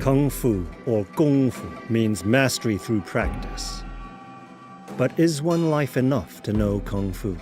Kung Fu, or Kung Fu, means mastery through practice. But is one life enough to know Kung Fu?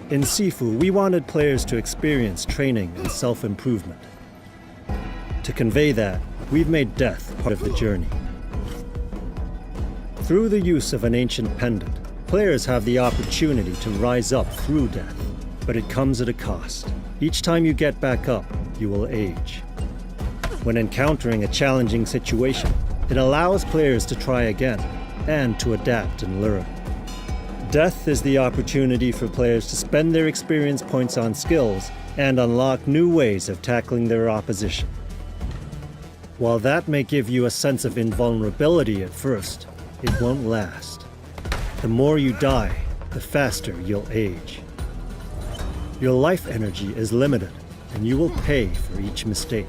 In Sifu, we wanted players to experience training and self-improvement. To convey that, we've made death part of the journey. Through the use of an ancient pendant, players have the opportunity to rise up through death, but it comes at a cost. Each time you get back up, you will age. When encountering a challenging situation, it allows players to try again and to adapt and learn. Death is the opportunity for players to spend their experience points on skills and unlock new ways of tackling their opposition. While that may give you a sense of invulnerability at first, it won't last. The more you die, the faster you'll age. Your life energy is limited, and you will pay for each mistake.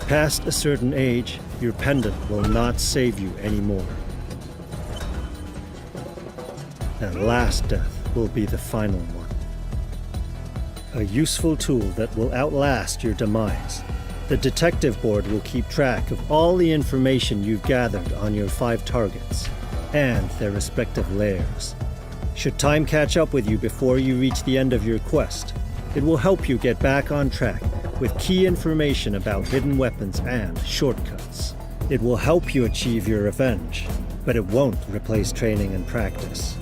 Past a certain age, your pendant will not save you anymore. And last death will be the final one. A useful tool that will outlast your demise. The detective board will keep track of all the information you've gathered on your 5 targets and their respective lairs. Should time catch up with you before you reach the end of your quest, it will help you get back on track with key information about hidden weapons and shortcuts. It will help you achieve your revenge, but it won't replace training and practice.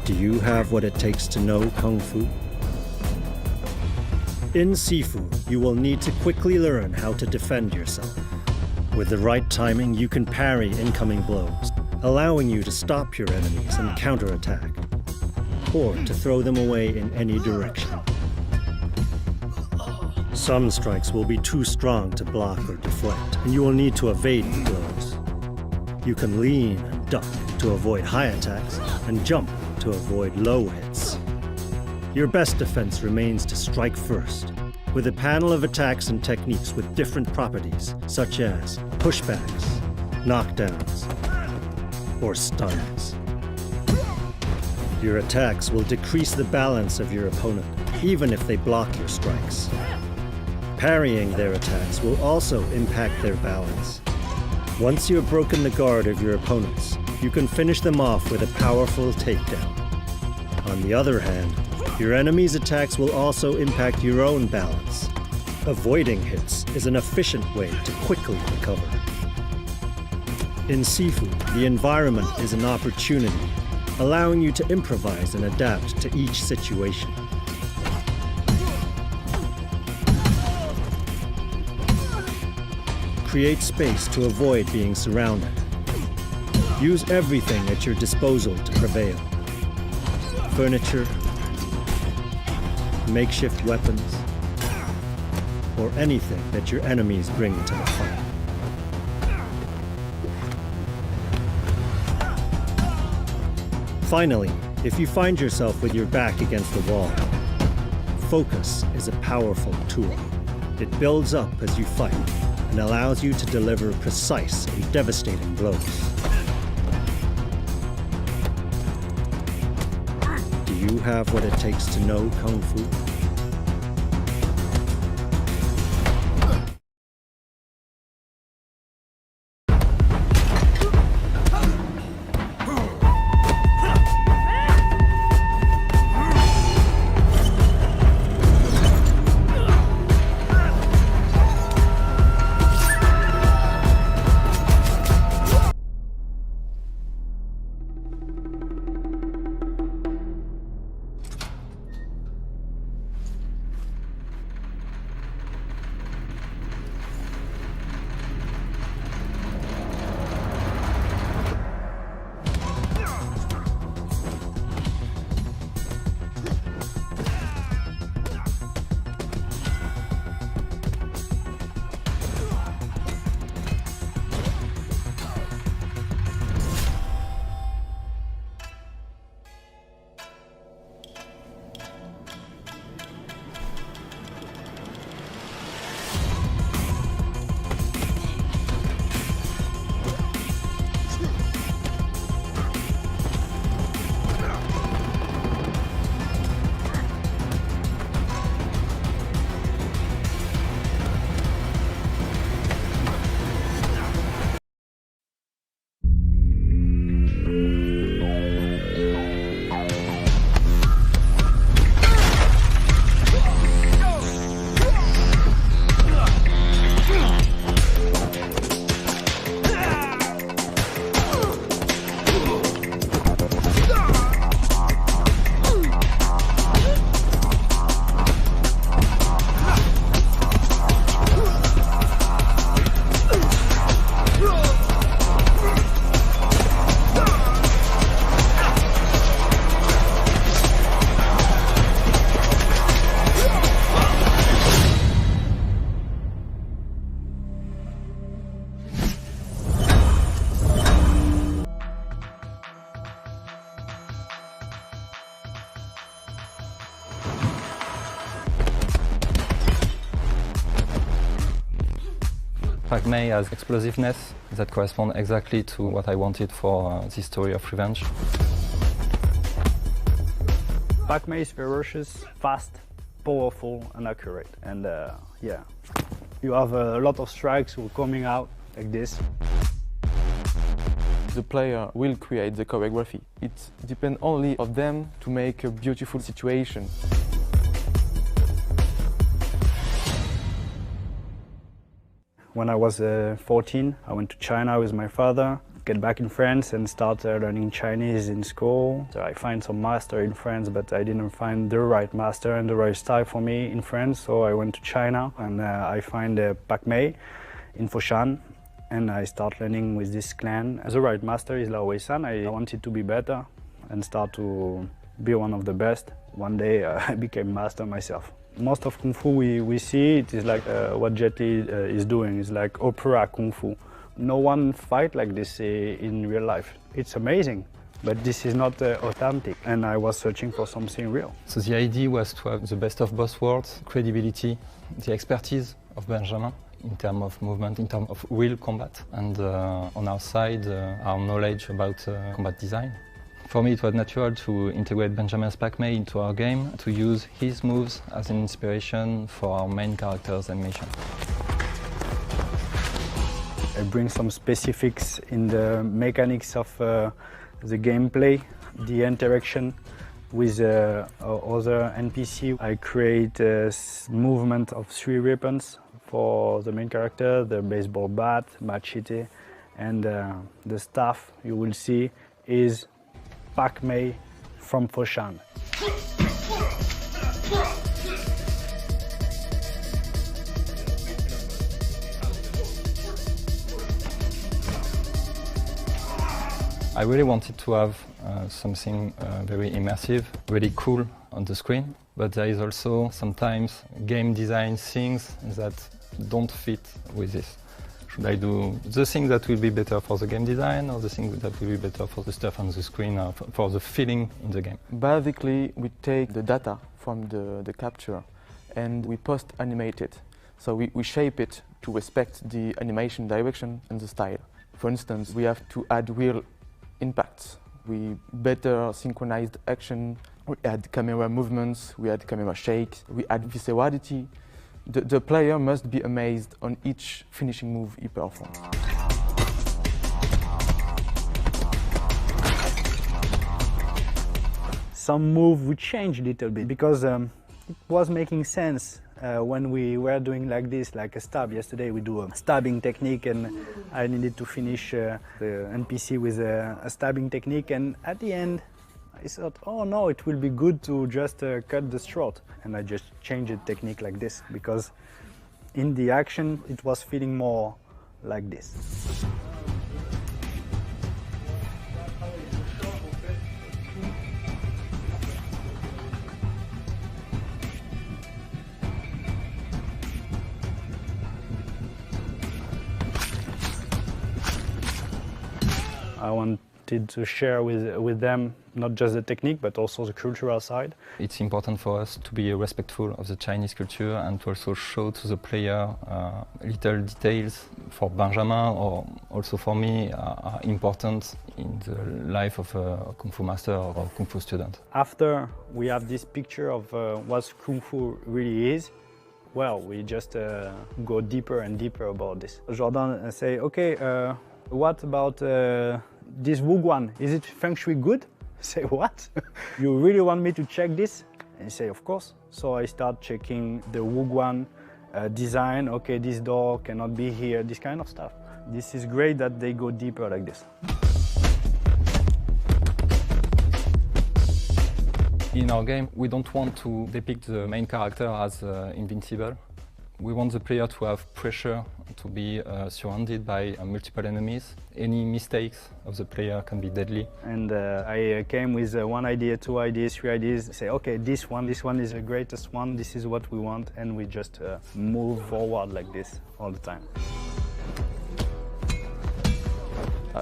Do you have what it takes to know Kung Fu? In Sifu, you will need to quickly learn how to defend yourself. With the right timing, you can parry incoming blows, allowing you to stop your enemies and counterattack, or to throw them away in any direction. Some strikes will be too strong to block or deflect, and you will need to evade the blows. You can lean and duck to avoid high attacks, and jump to avoid low hits. Your best defense remains to strike first, with a panel of attacks and techniques with different properties, such as pushbacks, knockdowns, or stuns. Your attacks will decrease the balance of your opponent, even if they block your strikes. Parrying their attacks will also impact their balance. Once you have broken the guard of your opponents, you can finish them off with a powerful takedown. On the other hand, your enemy's attacks will also impact your own balance. Avoiding hits is an efficient way to quickly recover. In Sifu, the environment is an opportunity, allowing you to improvise and adapt to each situation. Create space to avoid being surrounded. Use everything at your disposal to prevail. Furniture, makeshift weapons, or anything that your enemies bring to the fight. Finally, if you find yourself with your back against the wall, focus is a powerful tool. It builds up as you fight and allows you to deliver precise and devastating blows. Do you have what it takes to know Kung Fu? Pak-mei has explosiveness that corresponds exactly to what I wanted for this story of revenge. Pak-mei is ferocious, fast, powerful and accurate. And yeah, you have a lot of strikes coming out like this. The player will create the choreography. It depends only on them to make a beautiful situation. When I was 14, I went to China with my father, get back in France and start learning Chinese in school. So I find some master in France, but I didn't find the right master and the right style for me in France. So I went to China and I find Pak-mei in Foshan. And I start learning with this clan. The right master is Lao Wei-san. I wanted to be better and start to be one of the best. One day I became master myself. Most of Kung Fu we see, it is like what Jet Li is doing. It's like opera Kung Fu. No one fight like this in real life. It's amazing, but this is not authentic. And I was searching for something real. So the idea was to have the best of both worlds, credibility, the expertise of Benjamin in terms of movement, in terms of real combat, and on our side, our knowledge about combat design. For me, it was natural to integrate Benjamin's Pak-mei into our game, to use his moves as an inspiration for our main character's animation. I bring some specifics in the mechanics of the gameplay, the interaction with other NPC. I create a movement of 3 weapons for the main character, the baseball bat, machete, and the staff you will see is Pak-mei from Foshan. I really wanted to have something very immersive, really cool on the screen, but there is also sometimes game design things that don't fit with this. Should I do the thing that will be better for the game design, or the thing that will be better for the stuff on the screen, or for the feeling in the game? Basically, we take the data from the capture and we post-animate it. So we shape it to respect the animation direction and the style. For instance, we have to add real impacts. We better synchronized action, we add camera movements, we add camera shakes, we add viscerality. The player must be amazed on each finishing move he performs. Some move we changed a little bit because it was making sense when we were doing like this, like a stab. Yesterday we do a stabbing technique and I needed to finish the NPC with a stabbing technique, and at the end I thought, oh no, it will be good to just cut the throat. And I just changed the technique like this because in the action it was feeling more like this. I wanted to share with them not just the technique but also the cultural side. It's important for us to be respectful of the Chinese culture and to also show to the player little details for Benjamin or also for me are important in the life of a Kung Fu master or a Kung Fu student. After we have this picture of what Kung Fu really is, well, we just go deeper and deeper about this. Jordan say, okay, what about this Wuguan? Is it feng shui good? Say, what? You really want me to check this? And say, of course. So I start checking the Wuguan design. Okay, this door cannot be here, this kind of stuff. This is great that they go deeper like this. In our game, we don't want to depict the main character as invincible. We want the player to have pressure, to be surrounded by multiple enemies. Any mistakes of the player can be deadly. And I came with 1 idea, 2 ideas, 3 ideas. Say, okay, this one is the greatest one. This is what we want, and we just move forward like this all the time.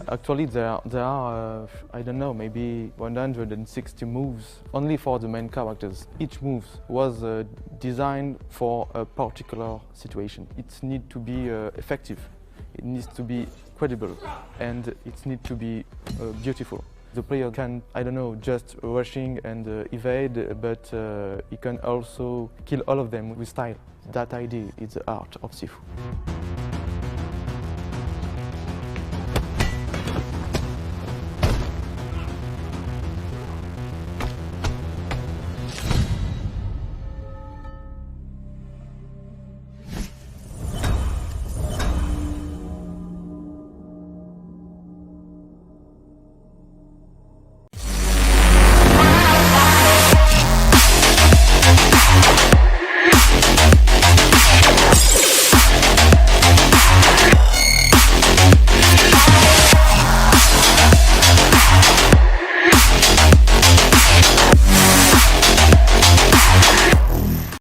Actually, there are I don't know, maybe 160 moves only for the main characters. Each move was designed for a particular situation. It needs to be effective. It needs to be credible and it needs to be beautiful. The player can, I don't know, just rushing and evade, but he can also kill all of them with style. That idea is the art of Sifu.